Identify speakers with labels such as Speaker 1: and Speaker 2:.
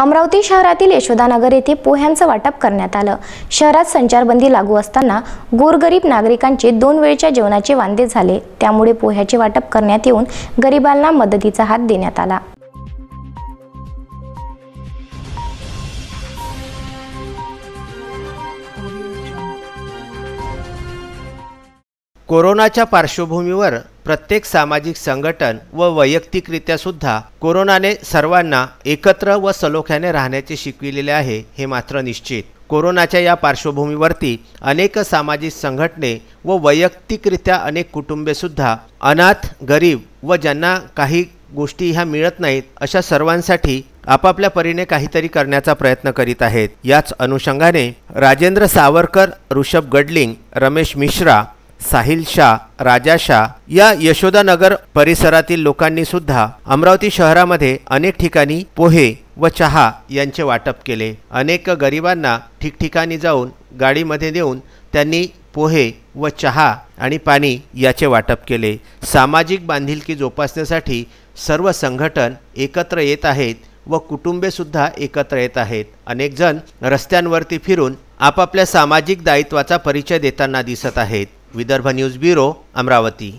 Speaker 1: अमरावती शहरातील यशोदानगर येथे पोह्यांचं वाटप करण्यात आलं। शहरात संचारबंदी लागू असताना गोरगरीब नागरिकांचे 2 वेळच्या जेवणाचे वांदे झाले, त्यामुळे पोह्याचे वाटप करण्यात येऊन गरिबांना मदतीचा हात देण्यात आला।
Speaker 2: कोरोनाच्या पार्श्वभूमीवर प्रत्येक सामाजिक संघटन व वैयक्तिकरित्या सुद्धा कोरोनाने सर्वांना एकत्र व सलोख्याने राहण्याचे शिकविलेले आहे, हे मात्र निश्चित। कोरोनाच्या या पार्श्वभूमीवरती अनेक सामाजिक संघटने व वैयक्तिकरित्या अनेक कुटुंबे सुद्धा अनाथ, गरीब व ज्यांना काही गोष्टी ह्या मिळत नाहीत अशा सर्वांसाठी आपापल्या परीने काहीतरी करण्याचा प्रयत्न करीत आहेत। याच अनुषंगाने राजेंद्र सावरकर, ऋषभ गडलिंग, रमेश मिश्रा, साहिल शाह, राजा शाह या यशोदानगर परिसरातील लोकांनी सुद्धा अमरावती शहरामध्ये अनेक ठिकाणी पोहे व चहा यांचे वाटप केले। अनेक गरिबांना ठिकठिकाणी जाऊन गाडीमध्ये देऊन त्यांनी पोहे व चहा आणि पाणी याचे वाटप केले। सामाजिक बांधिलकी जोपासण्यासाठी सर्व संघटन एकत्र येत आहेत व कुटुंबे सुद्धा एकत्र येत आहेत। अनेक जण रस्त्यांवरती फिरून आपापल्या सामाजिक दायित्वाचा परिचय देताना दिसत आहेत। Vidarbha news bureau, Amravati.